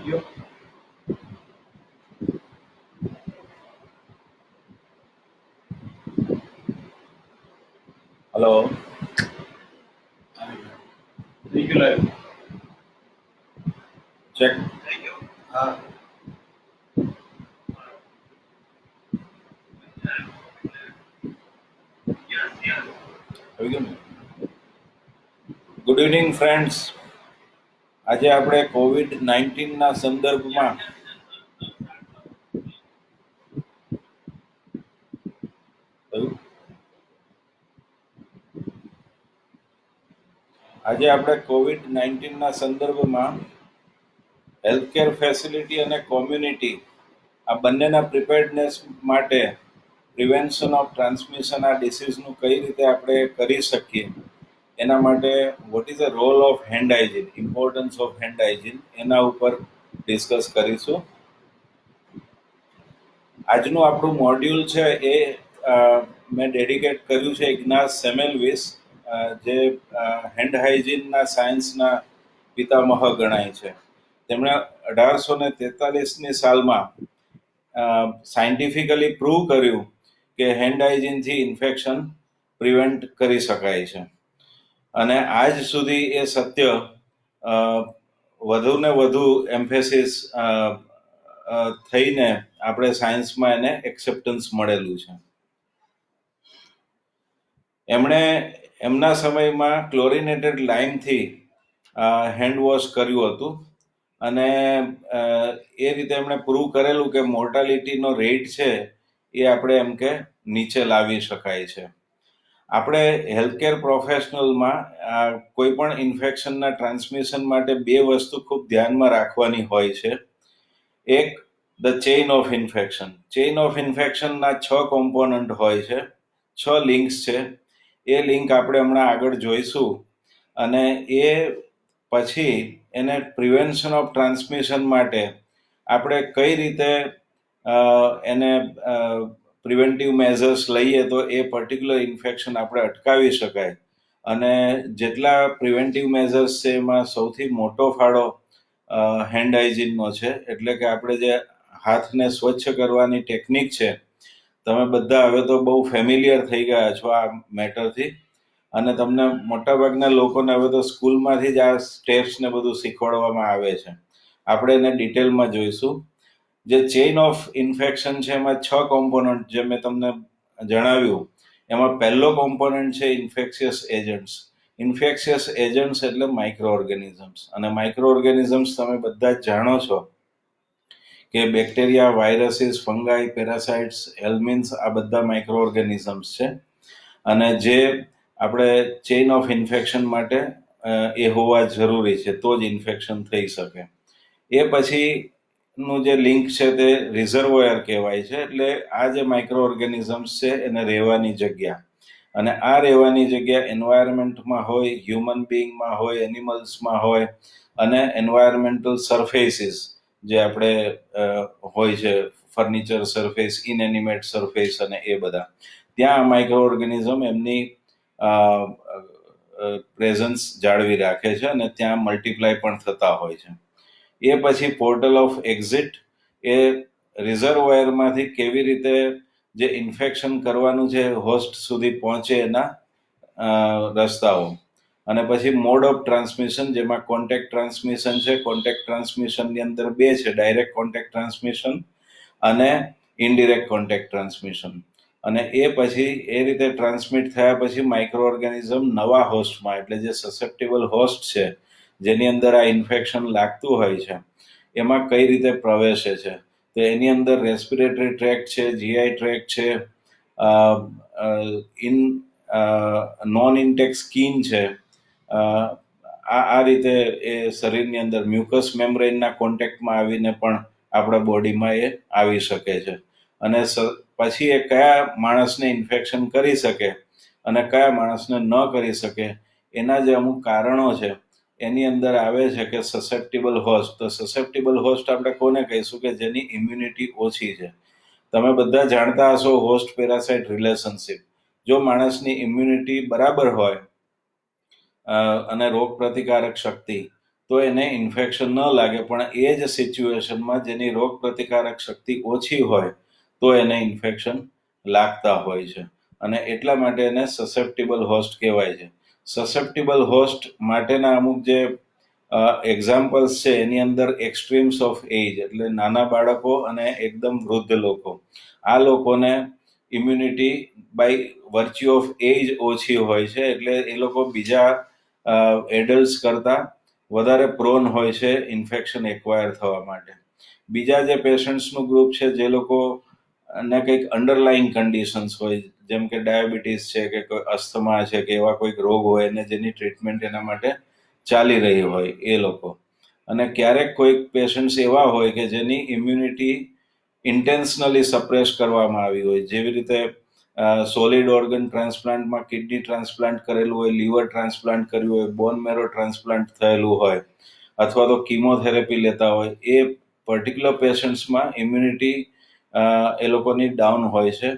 Yo. Hello, Regular. check. Ah, આવી ગયું ને? Good evening friends. આજે આપણે COVID-19ના સંદર્ભમાં કયું? આજે આપણે COVID-19ના સંદર્ભમાં હેલ્થકેર ફેસિલિટી અને કોમ્યુનિટી આ બંનેના પ્રિપેર્ડનેસ માટે પ્રિવેન્શન ઓફ ટ્રાન્સમિશન આ ડિસીઝનું કઈ રીતે આપણે કરી શકીએ એના માટે what is the role of hand hygiene, importance of hand hygiene એના ઉપર ડિસ્કસ કરીશું. આજનું આપણું મોડ્યુલ છે એ મેં ડેડિકેટ કર્યું છે ઇગ્નાસ સેમેલવિસ, જે હેન્ડ હાઇજીનના સાયન્સના પિતામહ ગણાય છે. તેમણે 1843ની સાલમાં સાયન્ટિફિકલી પ્રૂવ કર્યું કે હેન્ડ હાઇજીનથી ઇન્ફેક્શન પ્રિવેન્ટ કરી શકાય છે. અને આજ સુધી એ સત્ય વધુ ને વધુ એમ્ફેસિસ થઈને આપણે સાયન્સમાં એને એક્સેપ્ટન્સ મળેલું છે. એમણે એમના સમયમાં ક્લોરિનેટેડ લાઇમથી હેન્ડ વોશ કર્યું હતું અને એ રીતે એમણે પ્રૂવ કરેલું કે મોર્ટાલિટીનો રેટ છે એ આપણે એમ કે નીચે લાવી શકાય છે. આપણે હેલ્થકેર પ્રોફેશનલમાં કોઈ પણ ઇન્ફેક્શનના ટ્રાન્સમિશન માટે બે વસ્તુ ખૂબ ધ્યાનમાં રાખવાની હોય છે. એક, the chain of infection. Chain of ઇન્ફેક્શનના 6 કોમ્પોનન્ટ હોય છે, 6 લિંક્સ છે. એ લિંક આપણે હમણાં આગળ જોઈશું અને એ પછી એને પ્રિવેન્શન ઓફ ટ્રાન્સમિશન માટે આપણે કઈ રીતે એને પ્રિવેન્ટિવ મેઝર્સ લઈએ તો એ પર્ટિક્યુલર ઇન્ફેક્શન આપણે અટકાવી શકાય. અને જેટલા પ્રિવેન્ટિવ મેઝર્સ છે એમાં સૌથી મોટો ફાળો હેન્ડ હાઇજીનનો છે. એટલે કે આપણે જે હાથને સ્વચ્છ કરવાની ટેકનિક છે, તમે બધા હવે તો બહુ ફેમિલિયર થઈ ગયા છો આ મેટરથી અને તમને મોટાભાગના લોકોને હવે તો સ્કૂલમાંથી જ આ સ્ટેપ્સ ને બધું શીખવાડવામાં આવે છે. આપણે એને ડિટેલમાં જોઈશું. જે ચેઇન ઓફ ઇન્ફેક્શન છે એમાં 6 કોમ્પોનન્ટ જે મેં તમને જણાવ્યું, એમાં પહેલો કોમ્પોનન્ટ છે ઇન્ફેક્શિયસ એજન્ટ્સ. ઇન્ફેક્શિયસ એજન્ટ્સ એટલે માઇક્રો ઓર્ગેનિઝમ્સ. અને માઇક્રો ઓર્ગેનિઝમ્સ તમે બધા જ જાણો છો કે બેક્ટેરિયા, વાયરસીસ, ફંગાઈ, પેરાસાઇટ્સ, હેલ્મિન્સ આ બધા માઇક્રો ઓર્ગેનિઝમ્સ છે. અને જે આપણે ચેઇન ઓફ ઇન્ફેક્શન માટે એ હોવા જરૂરી છે, તો જ ઇન્ફેક્શન થઈ શકે. એ પછીનું જે લિંક છે તે રિઝર્વોયર કહેવાય છે. એટલે આ જે માઇક્રો ઓર્ગેનિઝમ્સ છે એને રહેવાની જગ્યા, અને આ રહેવાની જગ્યા એન્વાયરમેન્ટમાં હોય, હ્યુમન બિંગમાં હોય, એનિમલ્સમાં હોય, અને એન્વાયરમેન્ટલ સરફેસીસ જે આપણે હોય છે, ફર્નિચર સરફેસ, ઇનએનિમેટ સરફેસ અને એ બધા, ત્યાં માઇક્રો ઓર્ગેનિઝમ એમની પ્રેઝન્સ જાળવી રાખે છે અને ત્યાં મલ્ટીપ્લાય પણ થતા હોય છે. એ પછી પોર્ટલ ઓફ એક્ઝિટ, એ રિઝર્વોયરમાંથી કેવી રીતે જે ઇન્ફેક્શન કરવાનું છે હોસ્ટ સુધી પહોંચે એના રસ્તાઓ. અને પછી મોડ ઓફ ટ્રાન્સમિશન, જેમાં કોન્ટેક્ટ ટ્રાન્સમિશન છે. કોન્ટેક્ટ ટ્રાન્સમિશનની અંદર બે છે, ડાયરેક્ટ કોન્ટેક્ટ ટ્રાન્સમિશન અને ઇનડિરેક્ટ કોન્ટેક્ટ ટ્રાન્સમિશન. અને એ પછી એ રીતે ટ્રાન્સમિટ થયા પછી માઇક્રો ઓર્ગેનિઝમ નવા હોસ્ટમાં, એટલે જે સસેપ્ટેબલ હોસ્ટ છે જેની અંદર આ ઇન્ફેક્શન લાગતું હોય છે, એમાં કઈ રીતે પ્રવેશે છે. તો એની અંદર રેસ્પિરેટરી ટ્રેક છે, જીઆઈ ટ્રેક છે, નોન ઇન્ટેક સ્કીન છે. આ રીતે એ શરીરની અંદર મ્યુકસ મેમ્બ્રેનના કોન્ટેક્ટમાં આવીને પણ આપણા બોડીમાં એ આવી શકે છે. અને પછી એ કયા માણસને ઇન્ફેક્શન કરી શકે અને કયા માણસને ન કરી શકે, એના જે અમુક કારણો છે એની અંદર આવે છે કે સસેપ્ટેબલ હોસ્ટ. તો સસેપ્ટેબલ હોસ્ટ આપણે કોને કહીશું કે જેની ઇમ્યુનિટી ઓછી છે. તમે બધા જાણતા હશો હોસ્ટ પેરાસાઇટ રિલેશનશિપ. જો માણસની ઇમ્યુનિટી બરાબર હોય અને રોગ પ્રતિકારક શક્તિ, તો એને ઇન્ફેક્શન ન લાગે, પણ એ જ સિચ્યુએશનમાં જેની રોગ પ્રતિકારક શક્તિ ઓછી હોય તો એને ઇન્ફેક્શન લાગતા હોય છે. અને એટલા માટે એને સસેપ્ટિબલ હોસ્ટ કહેવાય છે. સસેપ્ટિબલ હોસ્ટ માટેના અમુક જે એક્ઝામ્પલ્સ છે એની અંદર એક્સ્ટ્રીમ્સ ઓફ એજ, એટલે નાના બાળકો અને એકદમ વૃદ્ધ લોકો, આ લોકોને immunity by virtue of age ઓછી હોય છે, એટલે એ લોકો બીજા એડલ્ટ્સ કરતાં વધારે પ્રોન હોય છે ઇન્ફેક્શન એક્વાયર થવા માટે. બીજા જે પેશન્ટ્સનું ગ્રુપ છે જે લોકો ને કંઈક અંડરલાઈંગ કન્ડિશન્સ હોય, જેમ કે ડાયાબિટીસ છે કે કોઈ અસ્થમા છે કે એવા કોઈક રોગ હોય અને જેની ટ્રીટમેન્ટ એના માટે ચાલી રહી હોય એ લોકો. અને ક્યારેક કોઈક પેશન્ટ્સ એવા હોય કે જેની ઇમ્યુનિટી ઇન્ટેન્શનલી સપ્રેસ કરવામાં આવી હોય, જેવી રીતે સોલિડ ઓર્ગન ટ્રાન્સપ્લાન્ટમાં કિડની ટ્રાન્સપ્લાન્ટ કરેલું હોય, લીવર ટ્રાન્સપ્લાન્ટ કર્યું હોય, બોન મેરો ટ્રાન્સપ્લાન્ટ થયેલું હોય, અથવા તો કીમોથેરેપી લેતા હોય, એ પર્ટિક્યુલર પેશન્ટ્સમાં ઇમ્યુનિટી એ લોકોની ડાઉન હોય છે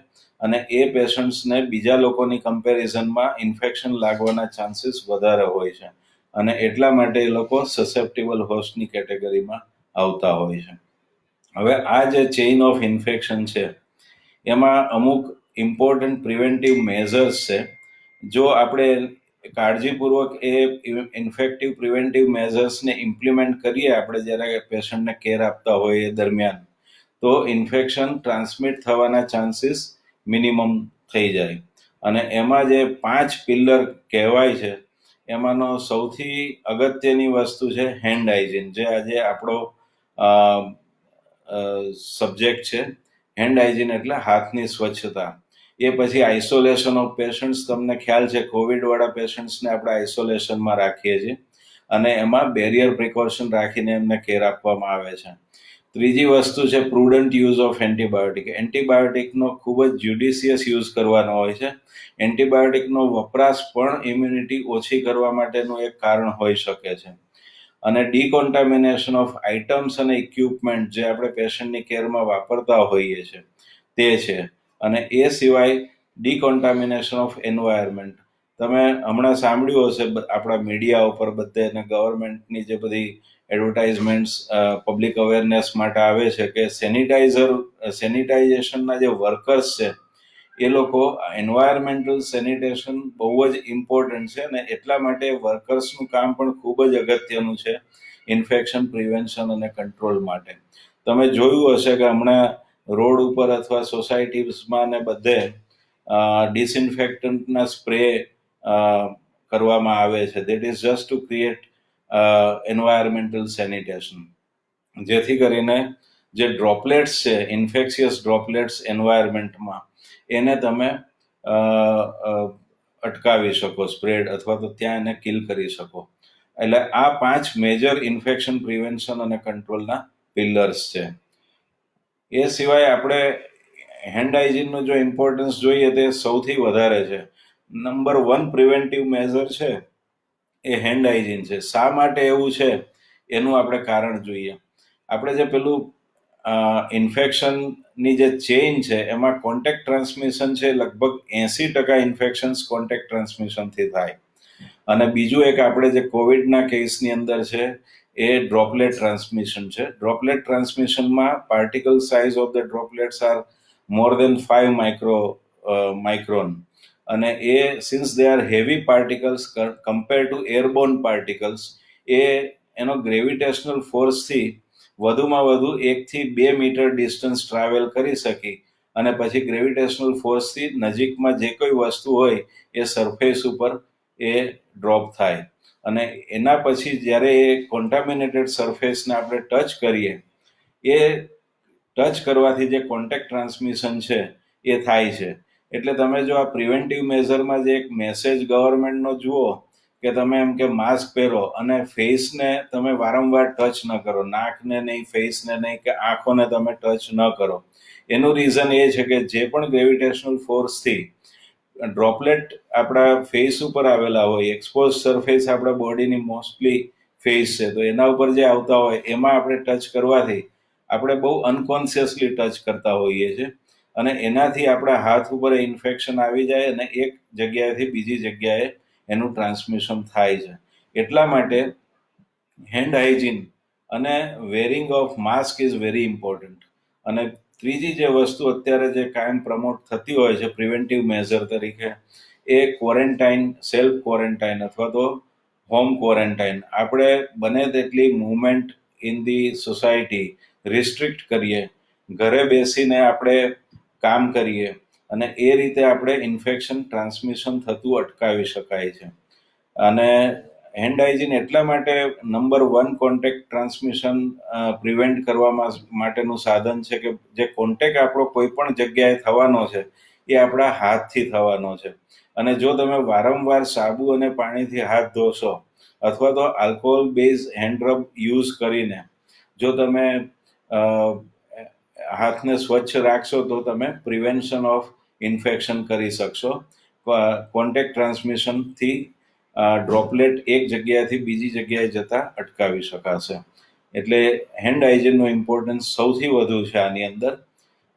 અને એ પેશન્ટ્સને બીજા લોકોની કમ્પેરિઝનમાં ઇન્ફેક્શન લાગવાના ચાન્સીસ વધારે હોય છે, અને એટલા માટે એ લોકો સસેપ્ટિબલ હોસ્ટની કેટેગરીમાં આવતા હોય છે. હવે આ જે ચેઇન ઓફ ઇન્ફેક્શન છે એમાં અમુક ઇમ્પોર્ટન્ટ પ્રિવેન્ટિવ મેઝર્સ છે. જો આપણે કાળજીપૂર્વક એ ઇન્ફેક્ટિવ પ્રિવેન્ટિવ મેઝર્સને ઇમ્પ્લિમેન્ટ કરીએ આપણે જ્યારે પેશન્ટને કેર આપતા હોય એ દરમિયાન, તો ઇન્ફેક્શન ટ્રાન્સમિટ થવાના ચાન્સીસ મિનિમમ થઈ જાય. અને એમાં જે 5 પિલ્લર કહેવાય છે એમાંનો સૌથી અગત્યની વસ્તુ છે હેન્ડ હાઇજીન, જે આજે આપણો સબ્જેક્ટ છે. હેન્ડ હાઇજીન એટલે હાથની સ્વચ્છતા. એ પછી આઇસોલેશન ઓફ પેશન્ટ્સ. તમને ખ્યાલ છે કોવિડવાળા પેશન્ટ્સને આપણે આઇસોલેશનમાં રાખીએ છીએ અને એમાં બેરિયર પ્રિકોશન રાખીને એમને કેર આપવામાં આવે છે. ત્રીજી વસ્તુ છે પ્રુડન્ટ યુઝ ઓફ એન્ટીબાયોટિક. એન્ટીબાયોટિકનો ખૂબ જ જ્યુડિશિયસ યુઝ કરવાનો હોય છે. એન્ટીબાયોટિકનો વપરાશ પણ ઇમ્યુનિટી ઓછી કરવા માટેનું એક કારણ હોઈ શકે છે. અને ડીકોન્ટામિનેશન ઓફ આઇટમ્સ અને ઇક્વિપમેન્ટ જે આપણે પેશન્ટની કેરમાં વાપરતા હોઈએ છીએ તે છે. અને એ સિવાય ડીકોન્ટામિનેશન ઓફ એન્વાયરમેન્ટ. તમે હમણાં સાંભળ્યું હશે આપણા મીડિયા ઉપર બધે, અને ગવર્મેન્ટની જે બધી એડવર્ટાઇઝમેન્ટ્સ પબ્લિક અવેરનેસ માટે આવે છે કે સેનિટાઇઝેશનના જે વર્કર્સ છે એ લોકો એન્વાયરમેન્ટલ સેનિટેશન બહુ જ ઇમ્પોર્ટન્ટ છે, અને એટલા માટે વર્કર્સનું કામ પણ ખૂબ જ અગત્યનું છે ઇન્ફેક્શન પ્રિવેન્શન અને કંટ્રોલ માટે. તમે જોયું હશે કે હમણાં રોડ ઉપર અથવા સોસાયટીઝમાં ને બધે ડિસઇન્ફેક્ટન્ટના સ્પ્રે કરવામાં આવે છે. That is just to create environmental sanitation, જેથી કરીને જે ડ્રોપલેટ્સ છે, ઇન્ફેક્શિયસ ડ્રોપલેટ્સ એન્વાયરમેન્ટમાં, એને તમે અટકાવી શકો સ્પ્રેડ, અથવા તો ત્યાં એને કિલ કરી શકો. એટલે આ 5 મેજર ઇન્ફેક્શન પ્રિવેન્શન અને કંટ્રોલના પિલર્સ છે. એ સિવાય આપણે હેન્ડ હાઇજીનનું જો ઇમ્પોર્ટન્સ જોઈએ તે સૌથી વધારે છે. નંબર 1 પ્રિવેન્ટિવ મેઝર છે એ હેન્ડ હાઇજીન છે. શા માટે એવું છે એનું આપણે કારણ જોઈએ. આપણે જે પેલું ઇન્ફેક્શનની જે ચેઇન છે એમાં કોન્ટેક્ટ ટ્રાન્સમિશન છે, લગભગ 80% ઇન્ફેક્શન્સ કોન્ટેક્ટ ટ્રાન્સમિશનથી થાય. અને બીજું એક આપણે જે કોવિડના કેસની અંદર છે એ ડ્રોપલેટ ટ્રાન્સમિશન છે. ડ્રોપલેટ ટ્રાન્સમિશનમાં particle size of the droplets are more than 5 micron. અને એ since they are heavy particles compare to airborne particles, એનો ગ્રેવિટેશનલ ફોર્સથી વધુમાં વધુ 1 થી 2 મીટર ડિસ્ટન્સ ટ્રાવેલ કરી શકી અને પછી ગ્રેવિટેશનલ ફોર્સથી નજીકમાં જે કોઈ વસ્તુ હોય એ સરફેસ ઉપર એ ડ્રોપ થાય. અને એના પછી જ્યારે એ કોન્ટામિનેટેડ સરફેસને આપણે ટચ કરીએ, એ ટચ કરવાથી જે કોન્ટેક્ટ ટ્રાન્સમિશન છે એ થાય છે. એટલે તમે જો આ પ્રિવેન્ટિવ મેઝરમાં જે એક મેસેજ ગવર્મેન્ટનો જુઓ કે તમે એમ કે માસ્ક પહેરો અને ફેસને તમે વારંવાર ટચ ન કરો, નાકને નહીં, ફેસને નહીં કે આંખોને તમે ટચ ન કરો, એનું રીઝન એ છે કે જે પણ ગ્રેવિટેશનલ ફોર્સથી ડ્રોપલેટ આપણા ફેસ ઉપર આવેલા હોય, એક્સપોઝ સરફેસ આપણા બોડીની મોસ્ટલી ફેસ છે, તો એના ઉપર જે આવતા હોય એમાં આપણે ટચ કરવાથી આપણે બહુ અનકોન્શિયસલી ટચ કરતા હોઈએ છીએ અને એનાથી આપણા હાથ ઉપર ઇન્ફેક્શન આવી જાય અને એક જગ્યાએથી બીજી જગ્યાએ એનું ટ્રાન્સમિશન થાય છે. એટલા માટે હેન્ડ હાઇજીન અને wearing of mask is very important. અને ત્રીજી જે વસ્તુ અત્યારે જે કાયમ પ્રમોટ થતી હોય છે પ્રિવેન્ટિવ મેઝર તરીકે, એ ક્વોરન્ટાઇન, સેલ્ફ ક્વોરન્ટાઇન અથવા તો હોમ ક્વોરન્ટાઇન. આપણે બને તેટલી movement in the society restrict કરીએ, ઘરે બેસીને આપણે કામ કરીએ, અને એ રીતે આપણે ઇન્ફેક્શન ટ્રાન્સમિશન થતું અટકાવી શકાય છે. અને હેન્ડ હાઇજીન એટલા માટે નંબર 1 કોન્ટેક્ટ ટ્રાન્સમિશન પ્રિવેન્ટ કરવા માટેનું સાધન છે કે જે કોન્ટેક્ટ આપણો કોઈ પણ જગ્યાએ થવાનો છે એ આપણા હાથથી થવાનો છે. અને જો તમે વારંવાર સાબુ અને પાણીથી હાથ ધોશો અથવા તો alcohol base hand rub use કરીને જો તમે હાથને સ્વચ્છ રાખશો તો તમે પ્રિવેન્શન ઓફ ઇન્ફેક્શન કરી શકશો. કોન્ટેક્ટ ટ્રાન્સમિશનથી ડ્રોપલેટ એક જગ્યાએથી બીજી જગ્યાએ જતા અટકાવી શકાશે. એટલે હેન્ડ હાઇજીનનું ઇમ્પોર્ટન્સ સૌથી વધુ છે આની અંદર.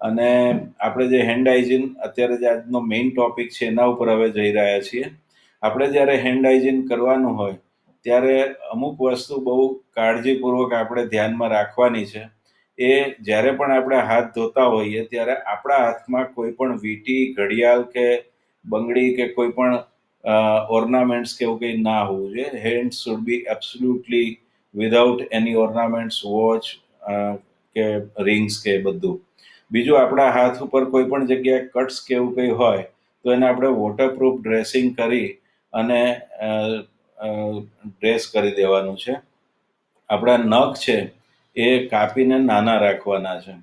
અને આપણે જે હેન્ડ હાઇજીન અત્યારે જે આજનો મેઇન ટોપિક છે એના ઉપર હવે જઈ રહ્યા છીએ. આપણે જ્યારે હેન્ડ હાઇજીન કરવાનું હોય ત્યારે અમુક વસ્તુ બહુ કાળજીપૂર્વક આપણે ધ્યાનમાં રાખવાની છે. એ જ્યારે પણ આપણે હાથ ધોતા હોઈએ ત્યારે આપણા હાથમાં કોઈ પણ વીંટી, ઘડિયાળ કે બંગડી કે કોઈ પણ ઓર્નામેન્ટ્સ કે એવું કંઈ ના હોવું જોઈએ. Hands should be absolutely without any ornaments, watch કે રિંગ્સ કે બધું. બીજું, આપણા હાથ ઉપર કોઈ પણ જગ્યાએ કટ્સ કે એવું કંઈ હોય તો એને આપણે વોટરપ્રૂફ ડ્રેસિંગ કરી અને ડ્રેસ કરી દેવાનું છે. આપણા નખ છે એ કાપીને નાના રાખવાના છે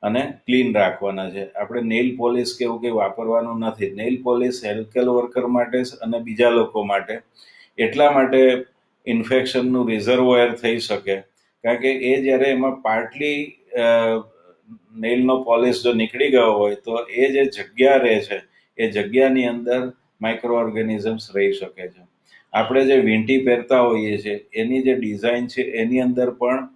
અને ક્લીન રાખવાના છે. આપણે નેઇલ પોલિશ કે એવું કંઈ વાપરવાનું નથી. નેઇલ પોલિશ હેલ્થકેર વર્કર માટે અને બીજા લોકો માટે એટલા માટે ઇન્ફેક્શનનું રિઝર્વોયર થઈ શકે, કારણ કે એ જ્યારે એમાં પાર્ટલી નેઇલનો પોલિશ જો નીકળી ગયો હોય તો એ જે જગ્યા રહે છે એ જગ્યાની અંદર માઇક્રો ઓર્ગેનિઝમ્સ રહી શકે છે. આપણે જે વીંટી પહેરતા હોઈએ છીએ એની જે ડિઝાઇન છે એની અંદર પણ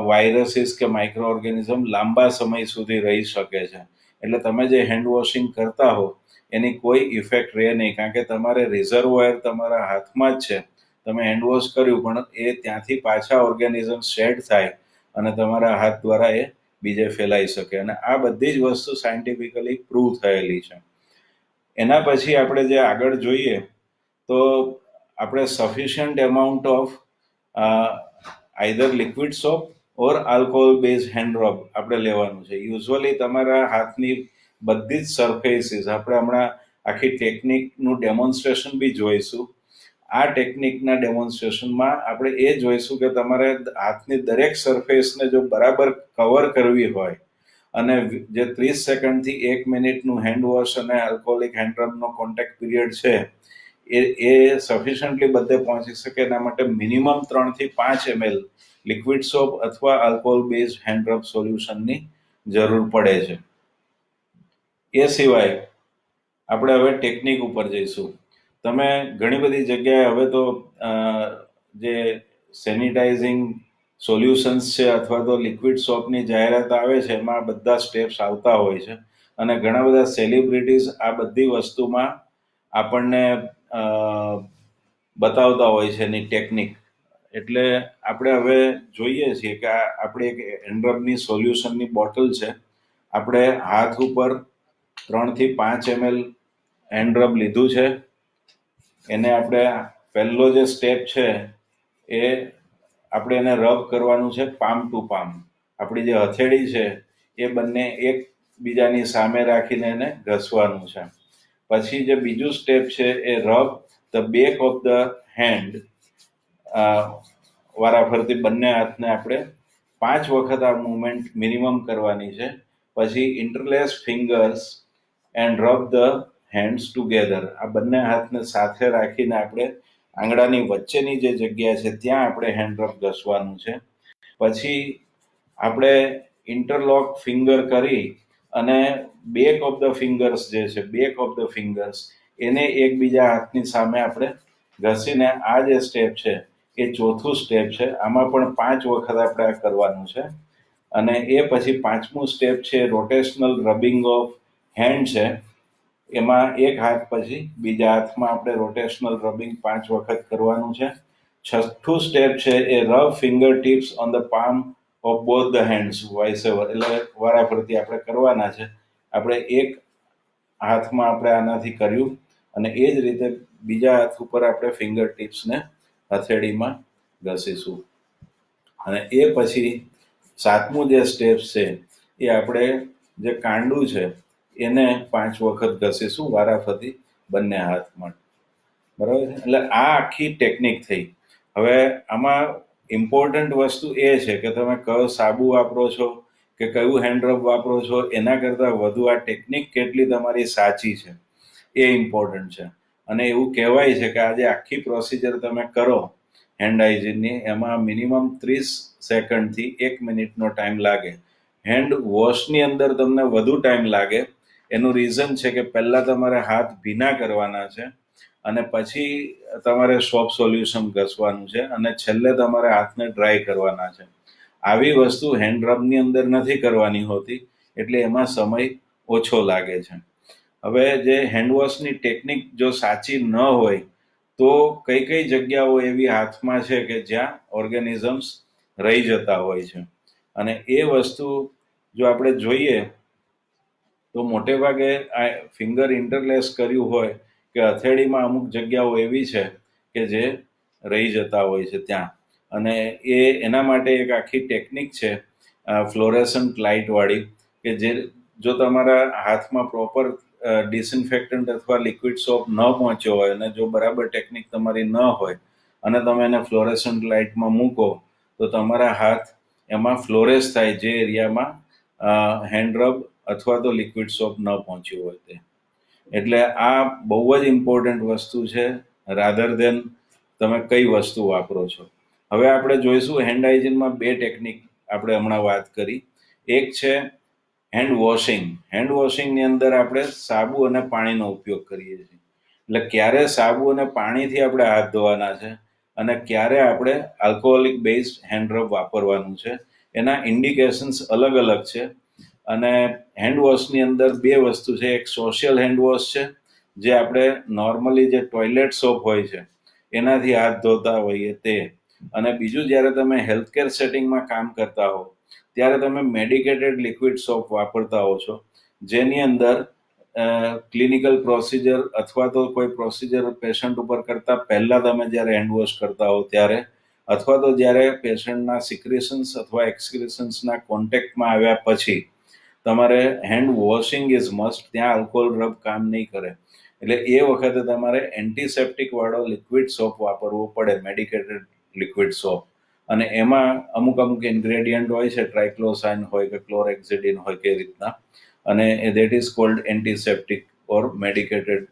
વાયરસીસ કે માઇક્રો ઓર્ગેનિઝમ લાંબા સમય સુધી રહી શકે છે. એટલે તમે જે હેન્ડ વોશિંગ કરતા હો એની કોઈ ઇફેક્ટ રહે નહીં, કારણ કે તમારે રિઝર્વોયર તમારા હાથમાં જ છે. તમે હેન્ડ વોશ કર્યું પણ એ ત્યાંથી પાછા ઓર્ગેનિઝમ શેડ થાય અને તમારા હાથ દ્વારા એ બીજે ફેલાઈ શકે. અને આ બધી જ વસ્તુ સાયન્ટિફિકલી પ્રૂવ થયેલી છે. એના પછી આપણે જે આગળ જોઈએ તો આપણે sufficient amount of either liquid soap or alcohol base hand rub આપણે લેવાનું છે. યુઝ્યુઅલી તમારા હાથની બધી જ સરફેસીસ આપણે હમણાં આખી ટેકનિકનું ડેમોન્સ્ટ્રેશન બી જોઈશું. આ ટેકનિકના ડેમોન્સ્ટ્રેશનમાં આપણે એ જોઈશું કે તમારે હાથની દરેક સરફેસને જો બરાબર કવર કરવી હોય અને જે 30 સેકન્ડથી 1 મિનિટનું હેન્ડ વોશ અને આલ્કોહોલિક હેન્ડ રબનો કોન્ટેક્ટ પીરિયડ છે એ સફિશિયન્ટલી બધે પહોંચી શકે એના માટે મિનિમમ 3 થી 5 ml લિક્વિડ સોપ અથવા આલ્કોહોલ બેઝ હેન્ડ રબ સોલ્યુશનની જરૂર પડે છે. એ સિવાય આપણે હવે ટેકનિક ઉપર જઈશું. તમે ઘણી બધી જગ્યાએ હવે તો જે સેનિટાઇઝિંગ સોલ્યુશન્સ છે અથવા તો લિક્વિડ સોપની જાહેરાત આવે છે એમાં બધા સ્ટેપ્સ આવતા હોય છે અને ઘણા બધા સેલિબ્રિટીઝ આ બધી વસ્તુમાં આપણને બતાવતા હોય છે એની ટેકનિક. એટલે આપણે હવે જોઈએ છીએ કે આપણે એક હેન્ડ રબની સોલ્યુશનની બોટલ છે. આપણે હાથ ઉપર 3 થી 5 ml હેન્ડ રબ લીધું છે. એને આપણે પહેલો જે સ્ટેપ છે એ આપણે એને રબ કરવાનું છે પામ ટુ પામ. આપણી જે હથેળી છે એ બંને એકબીજાની સામે રાખીને એને ઘસવાનું છે. પછી જે બીજું સ્ટેપ છે એ rub the back of the hand. વારાફરતી બંને હાથને આપણે 5 વખત આ મુવમેન્ટ મિનિમમ કરવાની છે. પછી interlace fingers and rub the hands together. આ બંને હાથને સાથે રાખીને આપણે આંગળાની વચ્ચેની જે જગ્યા છે ત્યાં આપણે હેન્ડ રબ ઘસવાનું છે. પછી આપણે ઇન્ટરલોક ફિંગર કરી અને બેક ઓફ ધ ફિંગર્સ જે છે, બેક ઓફ ધ ફિંગર્સ એને એકબીજા હાથની સામે આપણે ઘસીને આ જે સ્ટેપ છે એ ચોથું સ્ટેપ છે. આમાં પણ 5 વખત આપણે આ કરવાનું છે. અને એ પછી 5મું સ્ટેપ છે રોટેશનલ રબિંગ ઓફ હેન્ડ છે. એમાં એક હાથ પછી બીજા હાથમાં આપણે રોટેશનલ રબિંગ 5 વખત કરવાનું છે. છઠ્ઠું સ્ટેપ છે એ rub finger tips on the palm of both the hands vice versa, એટલે વારાફરતી આપણે કરવાના છે. આપણે એક હાથમાં આપણે આનાથી કર્યું અને એ જ રીતે બીજા હાથ ઉપર આપણે ફિંગર ટિપ્સને હથેળીમાં ઘસીશું. અને એ પછી સાતમું જે સ્ટેપ છે એ આપણે જે કાંડું છે એને 5 વખત ઘસીશું વારાફરતી બંને હાથમાં. બરાબર છે? એટલે આ આખી ટેકનિક થઈ. હવે આમાં ઇમ્પોર્ટન્ટ વસ્તુ એ છે કે તમે કયો સાબુ વાપરો છો કે કયું હેન્ડ રબ વાપરો છો, એના કરતાં વધુ આ ટેકનિક કેટલી તમારી સાચી છે એ ઇમ્પોર્ટન્ટ છે. અને એવું કહેવાય છે કે આ જે આખી પ્રોસિજર તમે કરો હેન્ડ હાઇજીનની, એમાં મિનિમમ 30 સેકન્ડથી 1 મિનિટનો ટાઈમ લાગે. હેન્ડ વોશની અંદર તમને વધુ ટાઈમ લાગે. એનું રીઝન છે કે પહેલાં તમારે હાથ ભીના કરવાના છે અને પછી તમારે સોપ સોલ્યુશન ઘસવાનું છે અને છેલ્લે તમારે હાથને ડ્રાય કરવાના છે. આવી વસ્તુ હેન્ડ રબની અંદર નથી કરવાની હોતી, એટલે એમાં સમય ઓછો લાગે છે. હવે જે હેન્ડવોશની ટેકનિક જો સાચી ન હોય તો કઈ કઈ જગ્યાઓ એવી હાથમાં છે કે જ્યાં ઓર્ગેનિઝમ્સ રહી જતા હોય છે. અને એ વસ્તુ જો આપણે જોઈએ તો મોટે ભાગે આ ફિંગર ઇન્ટરલેસ કર્યું હોય કે હથેળીમાં અમુક જગ્યાઓ એવી છે કે જે રહી જતા હોય છે ત્યાં. અને એના માટે એક આખી ટેકનિક છે ફ્લોરેસન્ટ લાઇટવાળી, કે જે જો તમારા હાથમાં પ્રોપર ડિસઇન્ફેક્ટન્ટ અથવા લિક્વિડ સોપ ન પહોંચ્યો હોય અને જો બરાબર ટેકનિક તમારી ન હોય અને તમે એને ફ્લોરેસન્ટ લાઇટમાં મૂકો તો તમારા હાથ એમાં ફ્લોરેસ થાય જે એરિયામાં હેન્ડ રબ અથવા તો લિક્વિડ સોપ ન પહોંચ્યું હોય તે. એટલે આ બહુ જ ઇમ્પોર્ટન્ટ વસ્તુ છે રાધર દેન તમે કઈ વસ્તુ વાપરો છો. હવે આપણે જોઈશું હેન્ડ હાઇજીનમાં 2 ટેકનિક આપણે હમણાં વાત કરી. એક છે હેન્ડ વોશિંગ. હેન્ડ વોશિંગની અંદર આપણે સાબુ અને પાણીનો ઉપયોગ કરીએ છીએ. એટલે ક્યારે સાબુ અને પાણીથી આપણે હાથ ધોવાના છે અને ક્યારે આપણે આલ્કોહોલિક બેઝ હેન્ડ રબ વાપરવાનું છે, એના ઇન્ડિકેશન્સ અલગ અલગ છે. અને હેન્ડ વોશની અંદર 2 વસ્તુ છે. એક સોશિયલ હેન્ડ વોશ છે, જે આપણે નોર્મલી જે ટોયલેટ સોપ હોય છે એનાથી હાથ ધોતા હોઈએ તે. અને બીજું, જ્યારે તમે હેલ્થકેર સેટિંગમાં કામ કરતા હો ત્યારે તમે મેડિકેટેડ લિક્વિડ સોપ વાપરતા હો છો, જેની અંદર ક્લિનિકલ પ્રોસિજર અથવા તો કોઈ પ્રોસિજર પેશન્ટ ઉપર કરતા પહેલા તમે જ્યારે હેન્ડ વોશ કરતા હો ત્યારે, અથવા તો જ્યારે પેશન્ટના સિક્રેશન્સ અથવા એક્સક્રેશન્સના કોન્ટેક્ટમાં આવ્યા પછી તમારે હેન્ડ વોશિંગ ઇઝ મસ્ટ. ત્યાં આલ્કોહોલ રબ કામ નહીં કરે. એટલે એ વખતે તમારે એન્ટીસેપ્ટિક વાળો લિક્વિડ સોપ વાપરવો પડે, મેડિકેટેડ લિક્વિડ સોપ. અને એમાં અમુક ઇન્ગ્રેડિયન્ટ હોય છે, ટ્રાઇક્લોસાઇન હોય કે ક્લોરેક્ઝિડિન હોય કે રીતના, અને that is called antiseptic or medicated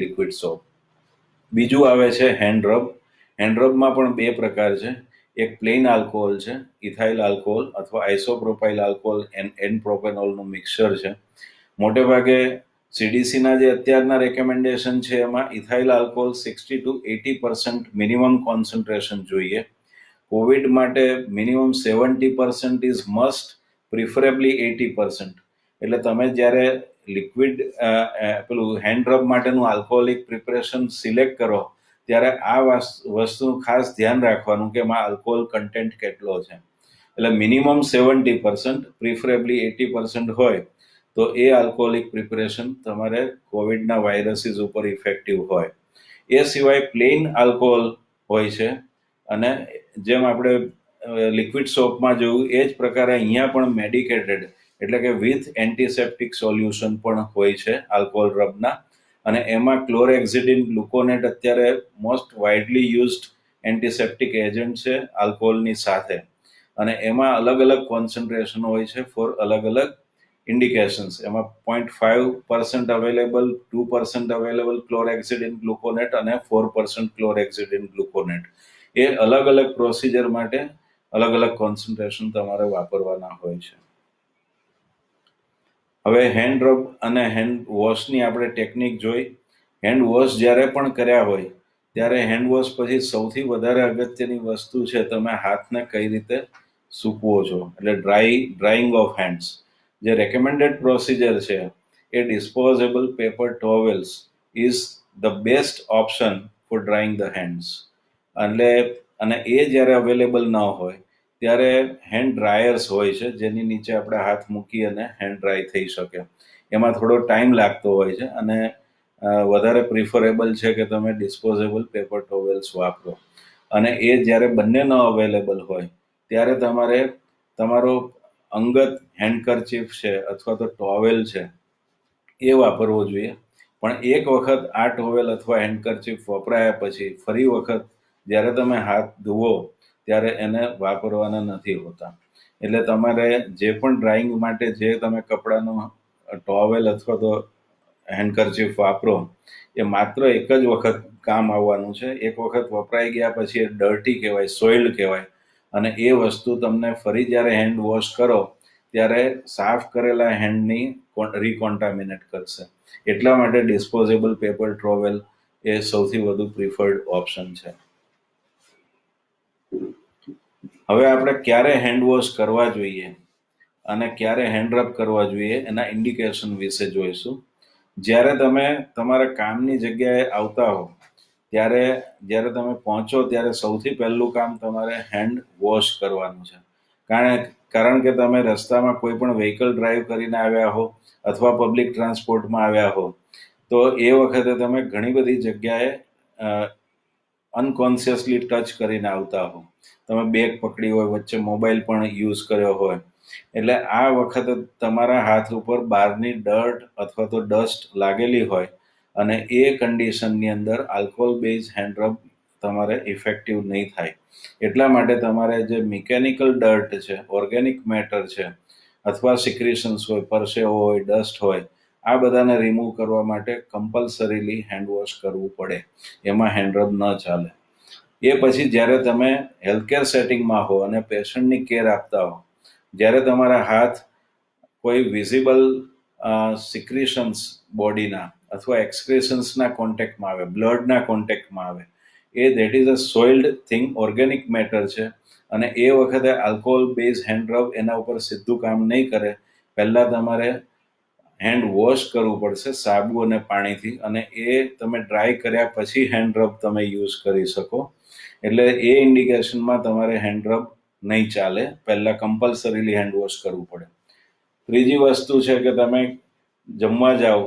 liquid soap. બીજું આવે છે હેન્ડ રબ. હેન્ડ રબમાં પણ 2 પ્રકાર છે. એક પ્લેન આલ્કોહોલ છે, ઇથાઇલ આલ્કોહોલ અથવા આઇસોપ્રોપાઇલ આલ્કોહોલ એન પ્રોપેનોલનું મિક્સચર છે. મોટે ભાગે સીડીસીના જે અત્યારના રેકમેન્ડેશન છે એમાં ethyl alcohol 60 to 80% minimum concentration જોઈએ. કોવિડ માટે મિનિમમ 70% ઇઝ મસ્ટ, પ્રિફરેબલી 80%. એટલે તમે જ્યારે લિક્વિડ પેલું હેન્ડ રબ માટેનું આલ્કોહોલિક પ્રિપરેશન સિલેક્ટ કરો ત્યારે આ વસ્તુનું ખાસ ધ્યાન રાખવાનું કે એમાં આલ્કોહોલ કન્ટેન્ટ કેટલો છે. એટલે મિનિમમ 70%, પ્રિફરેબલી 80% હોય તો એ આલ્કોહોલિક પ્રિપરેશન તમારે કોવિડના વાયરસીસ ઉપર ઇફેક્ટિવ હોય. એ સિવાય પ્લેન આલ્કોહોલ હોય છે, અને જેમ આપણે લિક્વિડ સોપમાં જોયું એ જ પ્રકારે અહીંયા પણ મેડિકેટેડ એટલે કે વિથ એન્ટીસેપ્ટિક સોલ્યુશન પણ હોય છે આલ્કોહોલ રબના. અને એમાં ક્લોરેક્ઝિડિન ગ્લુકોનેટ અત્યારે most widely used antiseptic agent છે આલ્કોહોલની સાથે. અને એમાં અલગ અલગ કોન્સન્ટ્રેશન હોય છે ફોર અલગ અલગ ઇન્ડિકેશન્સ. એમાં 0.5% અવેલેબલ, 2% અવેલેબલ ક્લોરેક્ઝિડિન ગ્લુકોનેટ અને 4% ક્લોરેક્ઝિડિન ગ્લુકોનેટ. એ અલગ અલગ પ્રોસિજર માટે અલગ અલગ કોન્સન્ટ્રેશન તમારે વાપરવાના હોય છે. હવે હેન્ડ રબ અને હેન્ડ વોશની આપણે ટેકનિક જોઈ. હેન્ડ વોશ જ્યારે પણ કર્યા હોય ત્યારે હેન્ડ વોશ પછી સૌથી વધારે અગત્યની વસ્તુ છે તમે હાથને કઈ રીતે સૂકવો છો, એટલે ડ્રાઇંગ ઓફ હેન્ડ્સ. જે રેકમેન્ડેડ પ્રોસિજર છે એ disposable paper towels is the best option for drying the hands. એટલે અને એ જ્યારે અવેલેબલ ન હોય ત્યારે હેન્ડ ડ્રાયર્સ હોય છે, જેની નીચે આપણે હાથ મૂકી અને હેન્ડ ડ્રાય થઈ શકે. એમાં થોડો ટાઈમ લાગતો હોય છે અને વધારે પ્રિફરેબલ છે કે તમે ડિસ્પોઝેબલ પેપર ટોવેલ્સ વાપરો. અને એ જ્યારે બંને ન અવેલેબલ હોય ત્યારે તમારે તમારો અંગત હેન્ડકરચીફ છે અથવા તો ટોવેલ છે એ વાપરવો જોઈએ. પણ એક વખત આ ટોવેલ અથવા હેન્ડકરચીફ વપરાયા પછી ફરી વખત જ્યારે તમે હાથ ધુવો ત્યારે એને વાપરવાના નથી હોતા. એટલે તમારે જે પણ ડ્રાઇંગ માટે જે તમે કપડાનો ટોવેલ અથવા તો હેન્ડકરચીફ વાપરો એ માત્ર એક જ વખત કામ આવવાનું છે. એક વખત વપરાઈ ગયા પછી એ ડર્ટી કહેવાય, સોઇલ્ડ કહેવાય, અને એ વસ્તુ તમને ફરી જ્યારે હેન્ડ વોશ કરો ત્યારે સાફ કરેલા હેન્ડની રિકોન્ટામિનેટ કરશે. એટલા માટે ડિસ્પોઝેબલ પેપર ટોવેલ એ સૌથી વધુ પ્રિફર્ડ ઓપ્શન છે. હવે આપણે ક્યારે હેન્ડ વોશ કરવા જોઈએ અને ક્યારે હેન્ડ રબ કરવા જોઈએ એના ઇન્ડિકેશન વિશે જોઈશું. જ્યારે તમે તમારા કામની જગ્યાએ આવતા હો ત્યારે જ્યારે તમે પહોંચો ત્યારે સૌથી પહેલું કામ તમારે હેન્ડ વોશ કરવાનું છે. કારણ કે તમે રસ્તામાં કોઈ પણ વ્હીકલ ડ્રાઈવ કરીને આવ્યા હો અથવા પબ્લિક ટ્રાન્સપોર્ટમાં આવ્યા હો તો એ વખતે તમે ઘણી બધી જગ્યાએ અનકોન્શિયસલી ટચ કરીને આવતા હો. તમે બેગ પકડી હોય, વચ્ચે મોબાઈલ પણ યુઝ કર્યો હોય, એટલે આ વખતે તમારા હાથ ઉપર બહારની ડર્ટ અથવા તો ડસ્ટ લાગેલી હોય અને એ કન્ડિશનની અંદર આલ્કોહોલ બેઝ હેન્ડ રબ તમારે ઇફેક્ટિવ નહીં થાય. એટલા માટે તમારે જે મિકેનિકલ ડર્ટ છે, ઓર્ગેનિક મેટર છે, અથવા સિક્રેશન્સ હોય, પરસેવો હોય, ડસ્ટ હોય, આ બધાને રિમૂવ કરવા માટે કમ્પલસરીલી હેન્ડ વોશ કરવું પડે. એમાં હેન્ડ રબ ન ચાલે. એ પછી જ્યારે તમે હેલ્થકેર સેટિંગમાં હો અને પેશન્ટની કેર આપતા હો, જ્યારે તમારા હાથ કોઈ વિઝિબલ સિક્રેશન્સ બોડીના અથવા એક્સક્રેશન્સના કોન્ટેક્ટમાં આવે, બ્લડના કોન્ટેક્ટમાં આવે, એ that is a soiled thing, organic matter છે. અને એ વખતે આલ્કોહોલ બેઝ હેન્ડ રબ એના ઉપર સીધું કામ નહીં કરે. પહેલાં તમારે હેન્ડ વોશ કરવું પડશે સાબુ અને પાણીથી, અને એ તમે ડ્રાય કર્યા પછી હેન્ડ રબ તમે યુઝ કરી શકો. એટલે એ ઇન્ડિકેશનમાં તમારે હેન્ડ રબ નહીં ચાલે. પહેલાં કમ્પલસરીલી હેન્ડ વોશ કરવું પડે. ત્રીજી વસ્તુ છે કે તમે જમવા જાઓ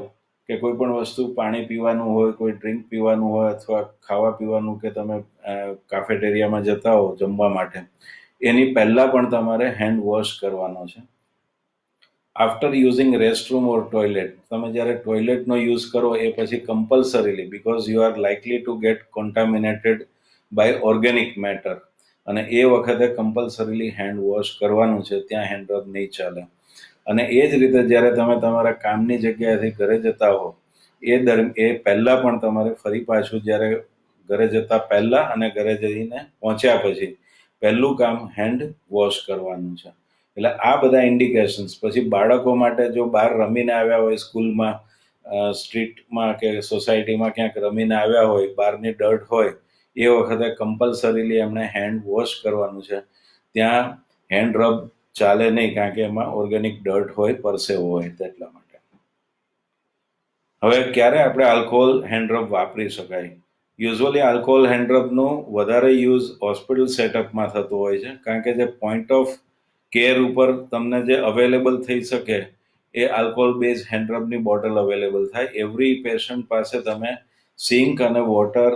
કે કોઈ પણ વસ્તુ, પાણી પીવાનું હોય, કોઈ ડ્રિંક પીવાનું હોય અથવા ખાવા પીવાનું, કે તમે કાફેટેરિયામાં જતા હો જમવા માટે, એની પહેલાં પણ તમારે હેન્ડ વોશ કરવાનો છે. After using restroom or toilet, તમે જ્યારે ટોયલેટનો યુઝ કરો એ પછી compulsorily, because you are likely to get contaminated by organic matter, અને એ વખતે કમ્પલસરીલી હેન્ડ વોશ કરવાનું છે. ત્યાં હેન્ડ રબ નહીં ચાલે. અને એ જ રીતે જ્યારે તમે તમારા કામની જગ્યાએથી ઘરે જતા હો એ પહેલાં પણ તમારે ફરી પાછું જ્યારે ઘરે જતા પહેલાં અને ઘરે જઈને પહોંચ્યા પછી પહેલું કામ હેન્ડ વોશ કરવાનું છે. એટલે આ બધા ઇન્ડિકેશન્સ. પછી બાળકો માટે જો બહાર રમીને આવ્યા હોય, સ્કૂલમાં, સ્ટ્રીટમાં કે સોસાયટીમાં ક્યાંક રમીને આવ્યા હોય, બહારની ડર્ટ હોય, એ વખતે કમ્પલસરીલી એમણે હેન્ડ વોશ કરવાનું છે. ત્યાં હેન્ડ રબ ચાલે નહીં, કારણ કે એમાં ઓર્ગેનિક ડર્ટ હોય, પરસેવો હોય, તેટલા માટે. હવે ક્યારે આપણે આલ્કોહોલ હેન્ડ રબ વાપરી શકાય? યુઝ્યુઅલી આલ્કોહોલ હેન્ડ રબનું વધારે યુઝ હોસ્પિટલ સેટઅપમાં થતું હોય છે, કારણ કે જે પોઈન્ટ ઓફ કેર ઉપર તમને જે અવેલેબલ થઈ શકે એ આલ્કોહોલ બેઝ હેન્ડ રબની બોટલ અવેલેબલ થાય. એવરી પેશન્ટ પાસે તમે સિંક અને વોટર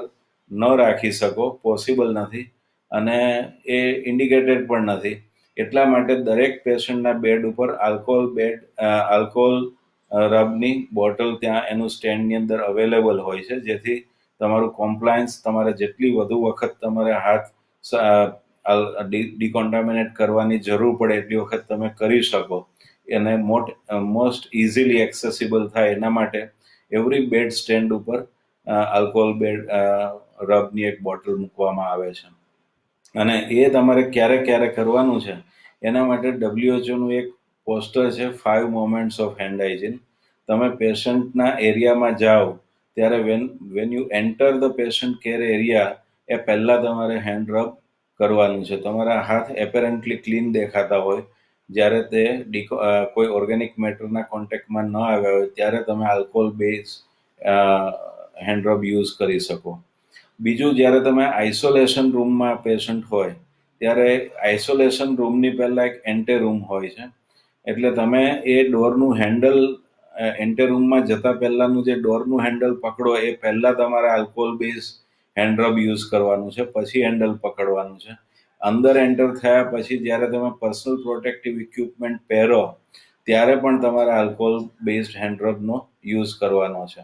ન રાખી શકો, પોસિબલ નથી, અને એ ઇન્ડિકેટેડ પણ નથી. એટલા માટે દરેક પેશન્ટના બેડ ઉપર આલ્કોહોલ રબની બોટલ ત્યાં એનું સ્ટેન્ડની અંદર અવેલેબલ હોય છે, જેથી તમારું કોમ્પ્લાયન્સ, તમારે જેટલી વધુ વખત તમારે હાથ ડિકોન્ટામિનેટ કરવાની જરૂર પડે એટલી વખત તમે કરી શકો, એને મોસ્ટ ઇઝીલી એક્સેસિબલ થાય એના માટે એવરી બેડ સ્ટેન્ડ ઉપર આલ્કોહોલ રબની એક બોટલ મૂકવામાં આવે છે. અને એ તમારે ક્યારે ક્યારે કરવાનું છે એના માટે WHO એક પોસ્ટર છે, 5 મોમેન્ટ્સ ઓફ હેન્ડ હાઇજીન. તમે પેશન્ટના એરિયામાં જાઓ ત્યારે when you enter the patient care area, એ પહેલાં તમારે હેન્ડ રબ કરવાનું છે. તમારા હાથ એપેરન્ટલી ક્લીન દેખાતા હોય, જ્યારે તે કોઈ ઓર્ગેનિક મેટરના કોન્ટેક્ટમાં ન આવ્યા હોય ત્યારે તમે alcohol base hand rub use કરી શકો. બીજું, જ્યારે તમે આઇસોલેશન રૂમમાં પેશન્ટ હોય ત્યારે આઇસોલેશન રૂમની પહેલા એક એન્ટે રૂમ હોય છે. એટલે તમે એ ડોરનું હેન્ડલ એન્ટે રૂમમાં જતા પહેલાનું જે ડોરનું હેન્ડલ પકડો એ પહેલા તમારે alcohol base hand rub use કરવાનું છે, પછી હેન્ડલ પકડવાનું છે. અંદર એન્ટર થયા પછી જ્યારે તમે પર્સનલ પ્રોટેક્ટિવ ઇક્વિપમેન્ટ પહેરો ત્યારે પણ તમારે આલ્કોહોલ બેઝડ હેન્ડ રબનો યુઝ કરવાનો છે.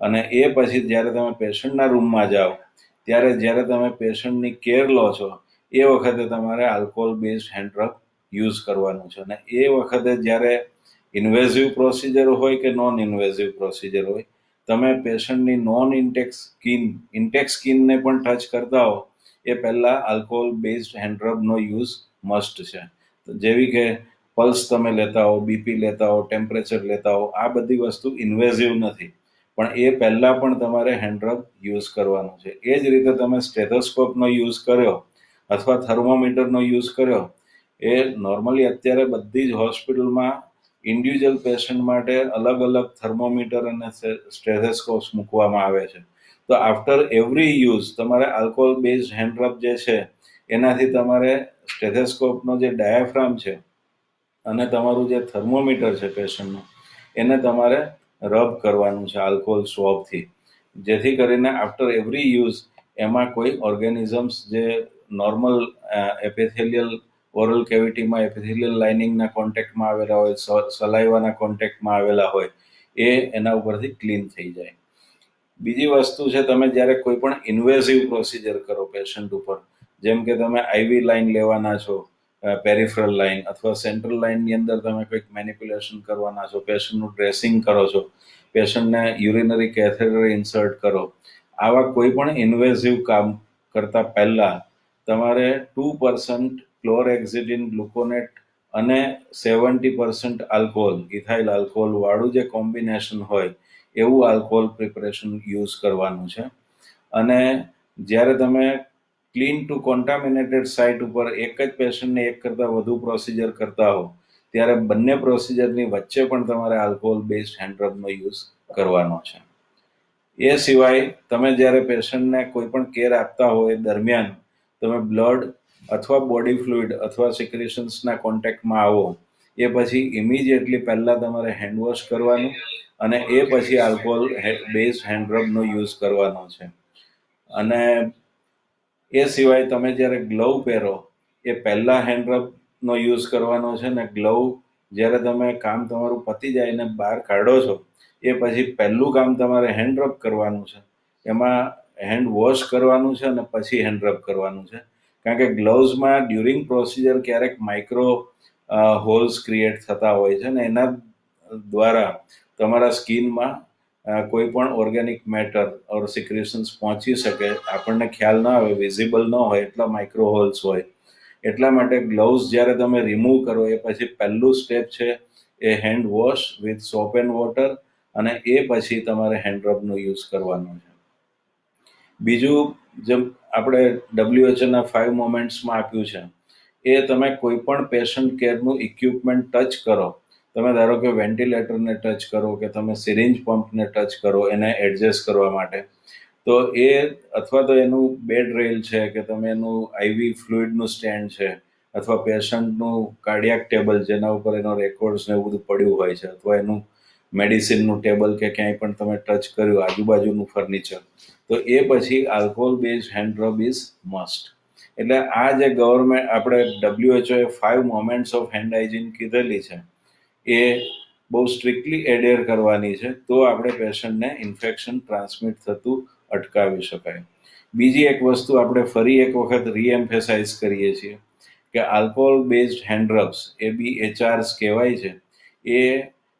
અને એ પછી જ્યારે તમે પેશન્ટના રૂમમાં જાઓ ત્યારે જ્યારે તમે પેશન્ટની કેર લો છો એ વખતે તમારે alcohol based hand rub use કરવાનું છે. અને એ વખતે જ્યારે ઇન્વેઝિવ પ્રોસિજર હોય કે નોન ઇન્વેઝિવ પ્રોસિજર હોય, તમે પેશન્ટની નોન ઇન્ટેક સ્કિનને પણ ટચ કરતા હો એ પહેલાં આલ્કોહોલ બેઝડ હેન્ડ રબનો યુઝ મસ્ટ છે. જેવી કે પલ્સ તમે લેતા હો, બીપી લેતા હો, ટેમ્પરેચર લેતા હો, આ બધી વસ્તુ ઇન્વેઝિવ નથી, પણ એ પહેલાં પણ તમારે હેન્ડ રબ યુઝ કરવાનો છે. એ જ રીતે તમે સ્ટેથોસ્કોપનો યુઝ કર્યો અથવા થર્મોમીટરનો યુઝ કર્યો, એ નોર્મલી અત્યારે બધી જ હોસ્પિટલમાં ઇન્ડિવિજ્યુઅલ પેશન્ટ માટે અલગ અલગ થર્મોમીટર અને સ્ટેથોસ્કોપ્સ મૂકવામાં આવે છે. તો આફ્ટર એવરી યુઝ તમારે આલ્કોહોલ બેઝડ હેન્ડ રબ જે છે એનાથી તમારે સ્ટેથોસ્કોપનો જે ડાયાફ્રામ છે અને તમારું જે થર્મોમીટર છે પેશન્ટનું, એને તમારે રબ કરવાનું છે આલ્કોહોલ સ્વોબથી, જેથી કરીને આફ્ટર એવરી યુઝ એમાં કોઈ ઓર્ગેનિઝમ્સ જે નોર્મલ એપિથેલિયલ ઓરલ કેવિટીમાં એપિથેલિયલ લાઇનિંગના કોન્ટેક્ટમાં આવેલા હોય, સલાઈવાના કોન્ટેક્ટમાં આવેલા હોય, એ એના ઉપરથી ક્લીન થઈ જાય. બીજી વસ્તુ છે, તમે જ્યારે કોઈ પણ ઇન્વેઝિવ પ્રોસિજર કરો પેશન્ટ ઉપર, જેમ કે તમે આઈવી લાઇન લેવાના છો, પેરિફરલ લાઇન અથવા સેન્ટ્રલ લાઇનની અંદર તમે કંઈક મેનિપ્યુલેશન કરવાના છો, પેશન્ટનું ડ્રેસિંગ કરો છો, પેશન્ટને યુરિનરી કેથેટર ઇન્સર્ટ કરો, આવા કોઈ પણ ઇન્વેઝિવ કામ કરતાં પહેલાં તમારે 2% ક્લોરેક્ઝિડિન ગ્લુકોનેટ અને 70% આલ્કોહોલ, ઇથાઇલ આલ્કોહોલ વાળું જે કોમ્બિનેશન હોય એવું આલ્કોહોલ પ્રિપરેશન યુઝ કરવાનું છે. અને જ્યારે તમે ક્લીન ટુ કોન્ટામિનેટેડ સાઇટ ઉપર એક જ પેશન્ટને એક કરતાં વધુ પ્રોસિજર કરતા હો ત્યારે બંને પ્રોસિજરની વચ્ચે પણ તમારે આલ્કોહોલ બેઝડ હેન્ડ રબનો યુઝ કરવાનો છે. એ સિવાય તમે જ્યારે પેશન્ટને કોઈ પણ કેર આપતા હો એ દરમિયાન તમે બ્લડ અથવા બોડી ફ્લુઇડ અથવા સિક્રેશન્સના કોન્ટેક્ટમાં આવો એ પછી ઇમિડિયેટલી પહેલાં તમારે હેન્ડવોશ કરવાનું અને એ પછી આલ્કોહોલ બેઝ હેન્ડ રબનો યુઝ કરવાનો છે. અને એ સિવાય તમે જ્યારે ગ્લવ પહેરો એ પહેલાં હેન્ડ રબનો યુઝ કરવાનો છે, ને ગ્લવ જ્યારે તમે કામ તમારું પતી જાય ને બહાર કાઢો છો એ પછી પહેલું કામ તમારે હેન્ડ રબ કરવાનું છે. એમાં હેન્ડ વોશ કરવાનું છે અને પછી હેન્ડ રબ કરવાનું છે, કારણ કે ગ્લવ્સમાં ડ્યુરિંગ પ્રોસિજર ક્યારેક માઇક્રો હોલ્સ ક્રિએટ થતા હોય છે ને એના દ્વારા તમારા સ્કિનમાં કોઈ પણ ઓર્ગેનિક મેટર ઓર સિક્રેશન્સ પહોંચી શકે, આપણને ખ્યાલ ના આવે, વિઝિબલ ન હોય એટલા માઇક્રો હોલ્સ હોય. એટલા માટે ગ્લવ્સ જ્યારે તમે રિમૂવ કરો એ પછી પહેલું સ્ટેપ છે એ hand wash with soap and water, અને એ પછી તમારે હેન્ડ રબનો યુઝ કરવાનો છે. બીજું, જેમ આપણે WHO ના 5 મોમેન્ટ્સમાં આપ્યું છે, એ તમે કોઈ પણ પેશન્ટ કેરનું ઇક્વિપમેન્ટ ટચ કરો, તમે ધારો કે વેન્ટિલેટરને ટચ કરો કે તમે સિરિંજ પંપને ટચ કરો એને એડજસ્ટ કરવા માટે, તો એ અથવા તો એનું બેડ રેલ છે કે તમે એનું આઈવી ફ્લુઇડનું સ્ટેન્ડ છે અથવા પેશન્ટનું કાર્ડિયાક ટેબલ જેના ઉપર એનો રેકોર્ડ્સ ને એવું બધું પડ્યું હોય છે, અથવા એનું મેડિસિનનું ટેબલ કે ક્યાંય પણ તમે ટચ કર્યું આજુબાજુનું ફર્નિચર, તો એ પછી alcohol base hand rub is must. એટલે આ જે ગવર્મેન્ટ આપણે WHO 5 moments of hand hygiene કીધેલી છે એ બહુ સ્ટ્રિક્ટલી એડેર કરવાની છે, તો આપણે પેશન્ટને ઇન્ફેક્શન ટ્રાન્સમિટ થતું અટકાવી શકાય. બીજી એક વસ્તુ આપણે ફરી એક વખત રીએમ્ફેસાઇઝ કરીએ છીએ કે alcohol based hand rubs, ABHRs કહેવાય છે, એ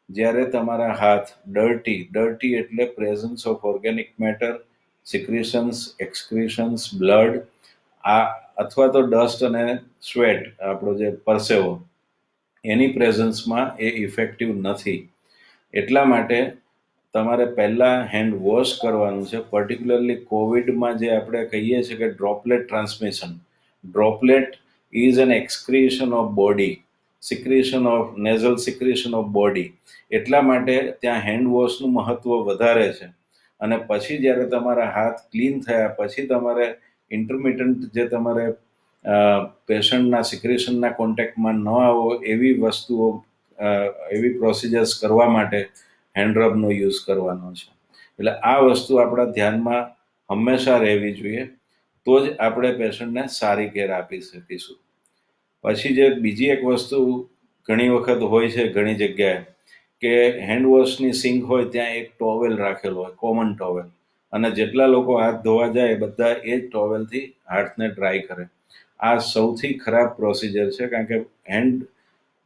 જ્યારે તમારા હાથ ડર્ટી એટલે presence of organic matter, secretions, excretions, blood, આ અથવા તો ડસ્ટ અને સ્વેટ, આપણો જે પરસેવો, એની પ્રેઝન્સમાં એ ઇફેક્ટિવ નથી. એટલા માટે તમારે પહેલાં હેન્ડ વોશ કરવાનું છે. પર્ટિક્યુલરલી કોવિડમાં જે આપણે કહીએ છીએ કે droplet transmission, droplet is an excretion of body, secretion of nasal secretion of body, એટલા માટે ત્યાં હેન્ડ વોશનું મહત્વ વધારે છે. અને પછી જ્યારે તમારા હાથ ક્લીન થયા પછી તમારે ઇન્ટરમિટન્ટ જે તમારે પેશન્ટના સિક્રેશનના કોન્ટેક્ટમાં ન આવો એવી વસ્તુઓ એવી પ્રોસિજર્સ કરવા માટે હેન્ડ રબનો યુઝ કરવાનો છે. એટલે આ વસ્તુ આપણા ધ્યાનમાં હંમેશા રહેવી જોઈએ, તો જ આપણે પેશન્ટને સારી કેર આપી શકીશું. પછી જે બીજી એક વસ્તુ ઘણી વખત હોય છે ઘણી જગ્યાએ કે હેન્ડ વોશની સિંક હોય ત્યાં એક ટોવેલ રાખેલો હોય, કોમન ટોવેલ, અને જેટલા લોકો હાથ ધોવા જાય બધા એ જ ટોવેલથી હાથને ડ્રાય કરે. આ સૌથી ખરાબ પ્રોસિજર છે, કારણ કે હેન્ડ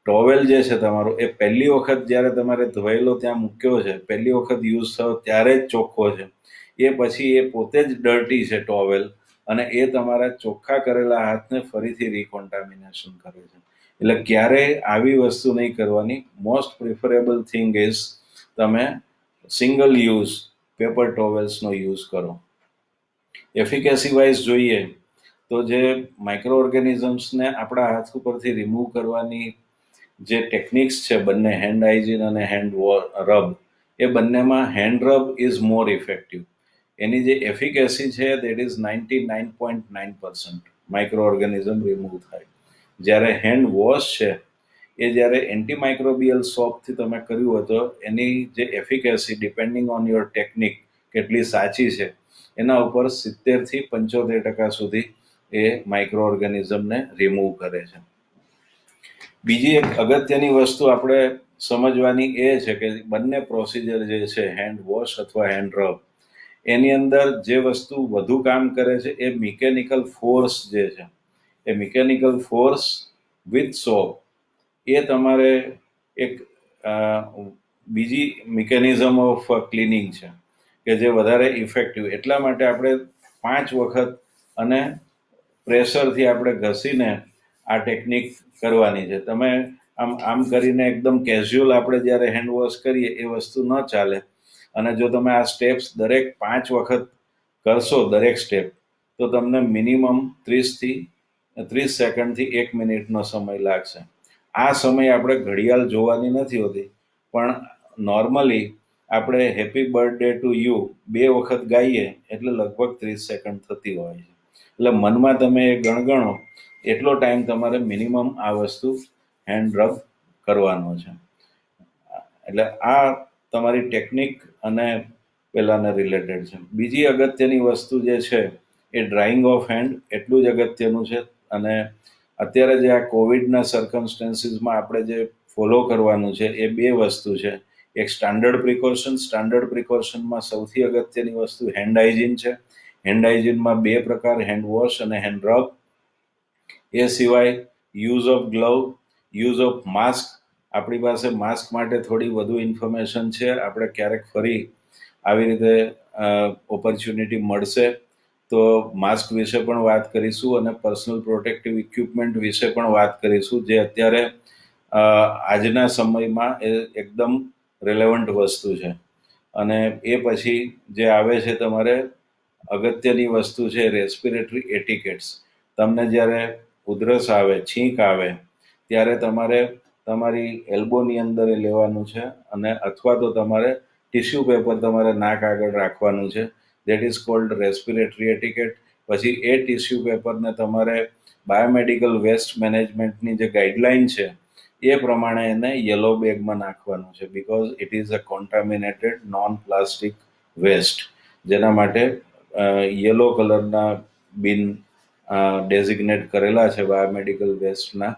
ટોવેલ જે છે તમારો એ પહેલી વખત જ્યારે તમારે ધોયેલો ત્યાં મૂક્યો છે, પહેલી વખત યુઝ થયો ત્યારે જ ચોખ્ખો છે. એ પછી એ પોતે જ ડર્ટી છે ટોવેલ, અને એ તમારા ચોખ્ખા કરેલા હાથને ફરીથી રિકોન્ટામિનેશન કરે છે. એટલે ક્યારેય આવી વસ્તુ નહીં કરવાની. મોસ્ટ પ્રિફરેબલ થિંગ ઇઝ તમે સિંગલ યુઝ પેપર ટોવેલ્સનો યુઝ કરો. એફિકેસી વાઇઝ જોઈએ તો જે માઇક્રો ઓર્ગેનિઝમ્સને આપણા હાથ ઉપરથી રિમૂવ કરવાની જે ટેકનિક્સ છે બંને હેન્ડ હાઇજીન અને હેન્ડ રબ, એ બંનેમાં hand rub is more effective. એની જે એફિકેસી છે that is 99.9% micro organism remove થાય. જ્યારે હેન્ડ વોશ છે એ જ્યારે એન્ટીમાઇક્રોબિયલ સોપથી તમે કર્યું હોય તો એની જે efficacy depending on your technique કેટલી સાચી છે એના ઉપર 70% થી 75% સુધી એ માઇક્રો ઓર્ગેનિઝમને રિમૂવ કરે છે. બીજી એક અગત્યની વસ્તુ આપણે સમજવાની એ છે કે બંને પ્રોસિજર જે છે હેન્ડ વોશ અથવા હેન્ડ રબ, એની અંદર જે વસ્તુ વધુ કામ કરે છે એ મિકેનિકલ ફોર્સ જે છે, એ મિકેનિકલ ફોર્સ વિથ સોપ એ તમારે એક બીજી મિકેનિઝમ ઓફ ક્લિનિંગ છે કે જે વધારે ઇફેક્ટિવ. એટલા માટે આપણે 5 વખત અને પ્રેશરથી આપણે ઘસીને આ ટેકનિક કરવાની છે. તમે આમ કરીને એકદમ કેઝ્યુઅલ આપણે જ્યારે હેન્ડ વોશ કરીએ એ વસ્તુ ન ચાલે. અને જો તમે આ સ્ટેપ્સ દરેક 5 વખત કરશો દરેક સ્ટેપ, તો તમને મિનિમમ 30 સેકન્ડથી 1 મિનિટનો સમય લાગશે. આ સમય આપણે ઘડિયાળ જોવાની નથી હોતી, પણ નોર્મલી આપણે હેપી બર્થડે ટુ યુ 2 વખત ગાઈએ એટલે લગભગ 30 સેકન્ડ થતી હોય છે. એટલે મનમાં તમે એ ગણગણો એટલો ટાઈમ તમારે મિનિમમ આ વસ્તુ હેન્ડ રબ કરવાનો છે. એટલે આ તમારી ટેકનિક અને પેલાને રિલેટેડ છે. બીજી અગત્યની વસ્તુ જે છે એ ડ્રાઇંગ ઓફ હેન્ડ એટલું જ અગત્યનું છે. અને અત્યારે જે આ કોવિડના સર્કમસ્ટેન્સીસમાં આપણે જે ફોલો કરવાનું છે એ 2 વસ્તુ છે. એક સ્ટાન્ડર્ડ પ્રિકોશનમાં સૌથી અગત્યની વસ્તુ હેન્ડ હાઇજીન છે. હેન્ડ હાઇજીનમાં 2 પ્રકાર, હેન્ડ વોશ અને હેન્ડ રબ. એ સિવાય use of glove, use of mask. આપણી પાસે માસ્ક માટે થોડી વધુ ઇન્ફોર્મેશન છે. આપણે ક્યારેક ફરી આવી રીતે ઓપોર્ચ્યુનિટી મળશે તો માસ્ક વિશે પણ વાત કરીશું અને પર્સનલ પ્રોટેક્ટિવ ઇક્વિપમેન્ટ વિશે પણ વાત કરીશું, જે અત્યારે આજના સમયમાં એ એકદમ રિલેવન્ટ વસ્તુ છે. અને એ પછી જે આવે છે તમારે અગત્યની વસ્તુ છે રેસ્પિરેટરી એટિકેટ્સ. તમને જ્યારે ઉધરસ આવે, છીંક આવે ત્યારે તમારે તમારી એલ્બોની અંદર એ લેવાનું છે, અને અથવા તો તમારે ટિશ્યુ પેપર તમારે નાક આગળ રાખવાનું છે. That is cold respiratory etiquette. પછી એ ટિશ્યુ પેપરને તમારે બાયોમેડિકલ વેસ્ટ મેનેજમેન્ટની જે ગાઈડલાઇન છે એ પ્રમાણે એને યલો બેગમાં નાખવાનું છે, because it is a contaminated non plastic waste, જેના માટે યલો કલરના બિન ડેઝિગ્નેટ કરેલા છે બાયોમેડિકલ વેસ્ટના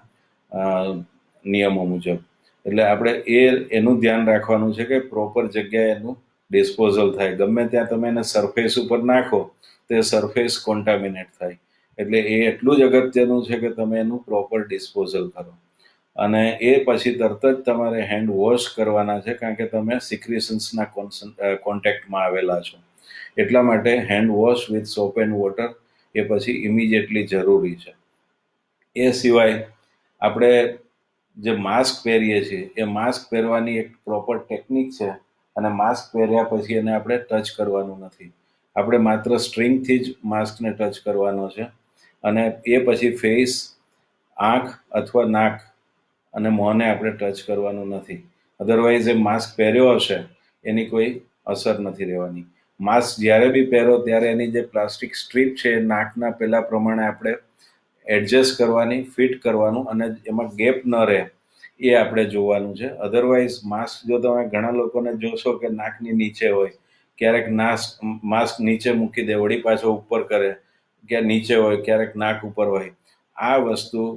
નિયમો મુજબ. એટલે આપણે એનું ધ્યાન રાખવાનું છે કે પ્રોપર જગ્યાએ એનું ડિસ્પોઝલ થાય. ગમે ત્યાં તમે એને સરફેસ ઉપર નાખો તો એ સરફેસ કોન્ટામિનેટ થાય. એટલે એ એટલું જ અગત્યનું છે કે તમે એનું પ્રોપર ડિસ્પોઝલ કરો. અને એ પછી તરત જ તમારે હેન્ડ વોશ કરવાના છે, કારણ કે તમે સિક્રેશન્સના કોન્ટેક્ટમાં આવેલા છો. એટલા માટે hand wash with soap and water એ પછી ઇમિડિયેટલી જરૂરી છે. એ સિવાય આપણે જે માસ્ક પહેરીએ છીએ એ માસ્ક પહેરવાની એક પ્રોપર ટેકનિક છે, અને માસ્ક પહેર્યા પછી એને આપણે ટચ કરવાનું નથી. આપણે માત્ર સ્ટ્રિંગથી જ માસ્કને ટચ કરવાનો છે, અને એ પછી ફેસ, આંખ અથવા નાક અને મોંને આપણે ટચ કરવાનું નથી. અધરવાઇઝ એ માસ્ક પહેર્યો હશે એની કોઈ અસર નથી રહેવાની. માસ્ક જ્યારે બી પહેરો ત્યારે એની જે પ્લાસ્ટિક સ્ટ્રીપ છે એ નાકના પેલા પ્રમાણે આપણે એડજસ્ટ કરવાની, ફિટ કરવાનું, અને એમાં ગેપ ન રહે એ આપણે જોવાનું છે. અધરવાઇઝ માસ્ક જો તમે ઘણા લોકોને જોશો કે નાકની નીચે હોય, ક્યારેક માસ્ક નીચે મૂકી દે, વળી પાછો ઉપર કરે, કે નીચે હોય ક્યારેક નાક ઉપર હોય. આ વસ્તુ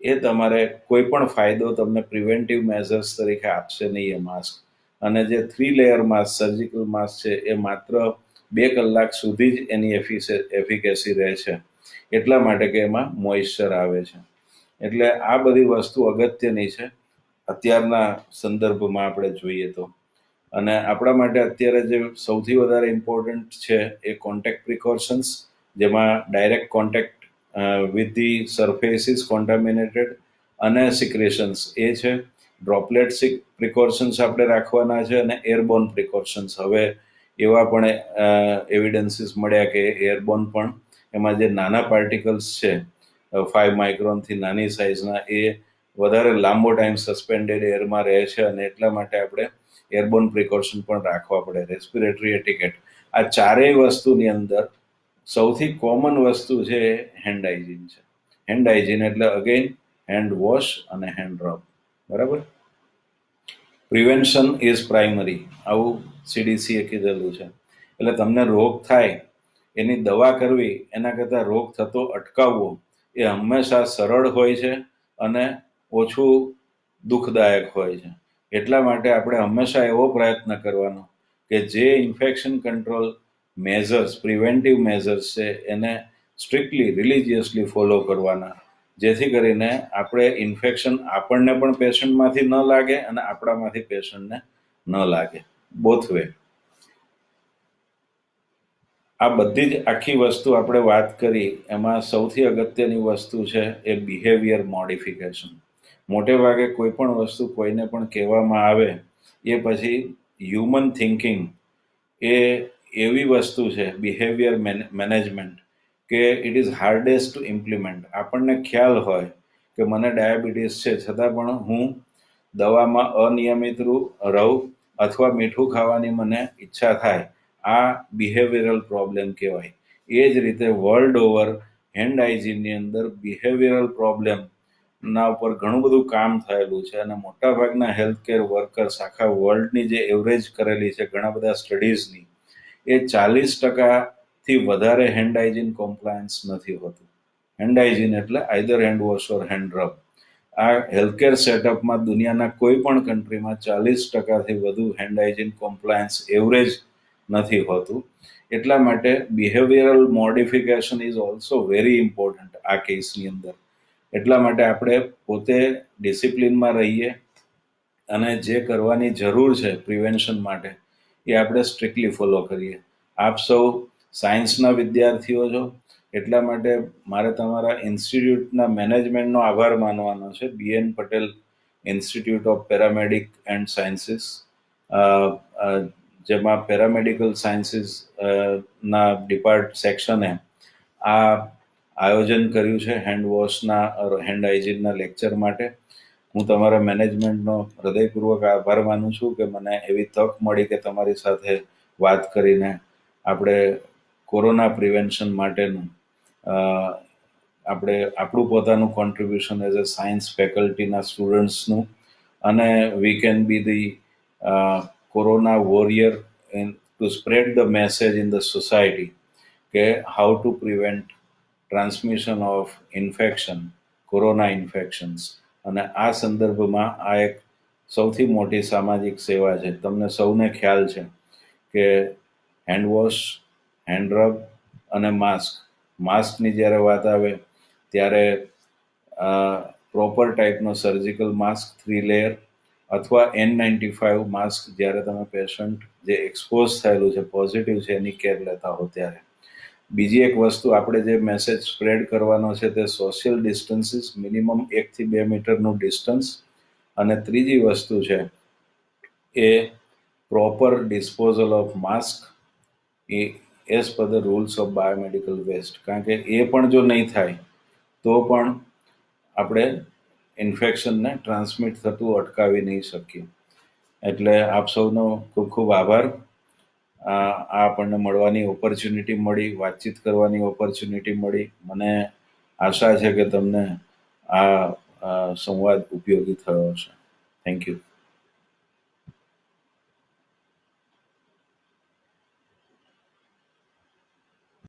એ તમારે કોઈ પણ ફાયદો તમને પ્રિવેન્ટિવ મેઝર્સ તરીકે આપશે નહીં એ માસ્ક. અને જે 3 લેયર માસ્ક, સર્જિકલ માસ્ક છે, એ માત્ર 2 કલાક સુધી જ એની એફિકેસી રહે છે, એટલા માટે કે એમાં મોઇશ્ચર આવે છે. એટલે આ બધી વસ્તુ અગત્યની છે અત્યારના સંદર્ભમાં આપણે જોઈએ તો. અને આપણા માટે અત્યારે જે સૌથી વધારે ઇમ્પોર્ટન્ટ છે એ કોન્ટેક્ટ પ્રિકોશન્સ, જેમાં direct contact with the surfaces contaminated અને સિક્રેશન્સ એ છે. ડ્રોપલેટ પ્રિકોશન્સ આપણે રાખવાના છે, અને એરબોર્ન પ્રિકોશન્સ. હવે એવા પણ એવિડન્સીસ મળ્યા કે એરબોર્ન પણ, એમાં જે નાના પાર્ટિકલ્સ છે 5 માઇક્રોનથી નાની સાઇઝના, એ વધારે લાંબો ટાઈમ સસ્પેન્ડેડ એરમાં રહે છે, અને એટલા માટે આપણે એરબોર્ન પ્રિકોશન પણ રાખવા પડે. Respiratory etiquette. આ ચારેય વસ્તુની અંદર સૌથી કોમન વસ્તુ છે હેન્ડ હાઇજીન છે. હેન્ડ હાઇજીન એટલે અગેન હેન્ડ વોશ અને હેન્ડ રબ. બરાબર. પ્રિવેન્શન ઇઝ પ્રાઇમરી, આવું CDC એ કીધેલું છે. એટલે તમને રોગ થાય એની દવા કરવી એના કરતાં રોગ થતો અટકાવવો એ હંમેશા સરળ હોય છે અને ઓછું દુઃખદાયક હોય છે. એટલા માટે આપણે હંમેશા એવો પ્રયત્ન કરવાનો કે જે infection control measures, preventive measures છે, એને સ્ટ્રિક્ટલી રિલિજિયસલી ફોલો કરવાના, જેથી કરીને આપણે ઇન્ફેક્શન આપણને પણ પેશન્ટમાંથી ન લાગે અને આપણામાંથી પેશન્ટને ન લાગે, બોથ વે. આ બધી જ આખી વસ્તુ આપણે વાત કરી, એમાં સૌથી અગત્યની વસ્તુ છે એ બિહેવિયર મોડિફિકેશન. મોટે ભાગે કોઈ પણ વસ્તુ કોઈને પણ કહેવામાં આવે એ પછી હ્યુમન થિંકિંગ એ એવી વસ્તુ છે, બિહેવિયર મેનેજમેન્ટ, કે it is hardest to implement. આપણને ખ્યાલ હોય કે મને ડાયાબિટીસ છે, છતાં પણ હું દવામાં અનિયમિત રહું અથવા મીઠું ખાવાની મને ઈચ્છા થાય, આ બિહેવિયરલ પ્રોબ્લેમ કહેવાય. એ જ રીતે વર્લ્ડ ઓવર હેન્ડ હાઇજીનની અંદર બિહેવિયરલ પ્રોબ્લેમ ના ઉપર ઘણું બધું કામ થયેલું છે, અને મોટાભાગના હેલ્થકેર વર્કર્સ આખા વર્લ્ડની જે એવરેજ કરેલી છે ઘણા બધા સ્ટડીઝની, એ 40%થી વધારે હેન્ડ હાઇજીન કોમ્પ્લાયન્સ નથી હોતું. હેન્ડ હાઇજીન એટલે આઈધર હેન્ડ વોશ ઓર હેન્ડ રબ. આ હેલ્થકેર સેટઅપમાં દુનિયાના કોઈ પણ કન્ટ્રીમાં 40%થી વધુ હેન્ડ હાઇજીન કોમ્પ્લાયન્સ એવરેજ નથી હોતું. એટલા માટે behavioural modification is also very important આ કેસની અંદર. એટલા માટે આપણે પોતે ડિસિપ્લિનમાં રહીએ અને જે કરવાની જરૂર છે પ્રિવેન્શન માટે એ આપણે સ્ટ્રિક્ટલી ફોલો કરીએ. આપ સૌ સાયન્સના વિદ્યાર્થીઓ છો, એટલા માટે મારે તમારા ઇન્સ્ટિટ્યૂટના મેનેજમેન્ટનો આભાર માનવાનો છે. BN Patel institute of paramedic and sciences, જેમાં પેરામેડિકલ સાયન્સીસ ના સેક્શને આ આયોજન કર્યું છે હેન્ડ વોશના, હેન્ડ હાઇજીનના લેક્ચર માટે. હું તમારા મેનેજમેન્ટનો હૃદયપૂર્વક આભાર માનું છું કે મને એવી તક મળી કે તમારી સાથે વાત કરીને આપણે કોરોના પ્રિવેન્શન માટેનું આપણે આપણું પોતાનું કોન્ટ્રીબ્યુશન એઝ અ સાયન્સ ફેકલ્ટીના સ્ટુડન્ટ્સનું, અને we can be the corona warrior in to spread the message in the society કે how to prevent transmission of infection, corona infections. અને આ સંદર્ભમાં આ એક સૌથી મોટી સામાજિક સેવા છે. તમને સૌને ખ્યાલ છે કે હેન્ડ વોશ, હેન્ડ રબ અને માસ્કની જ્યારે વાત આવે ત્યારે પ્રોપર ટાઈપનો સર્જિકલ માસ્ક 3 લેયર અથવા N95 માસ્ક, જ્યારે તમે પેશન્ટ જે એક્સપોઝ થયેલું છે, પોઝિટિવ છે, એની કેર લેતા હો ત્યારે. બીજી એક વસ્તુ આપણે જે મેસેજ સ્પ્રેડ કરવાનો છે તે સોશિયલ ડિસ્ટન્સીસ, મિનિમમ 1 થી 2 મીટરનું ડિસ્ટન્સ. અને ત્રીજી વસ્તુ છે એ પ્રોપર ડિસ્પોઝલ ઓફ માસ્ક એ as per the rules of biomedical waste. કારણ કે એ પણ જો નહીં થાય તો પણ આપણે ઇન્ફેક્શનને ટ્રાન્સમિટ થતું અટકાવી નહીં શકીએ. એટલે આપ સૌનો ખૂબ ખૂબ આભાર. આ આપણને મળવાની ઓપોર્ચ્યુનિટી મળી, વાતચીત કરવાની ઓપોર્ચ્યુનિટી મળી. મને આશા છે કે તમને આ સંવાદ ઉપયોગી થયો હશે. Thank you.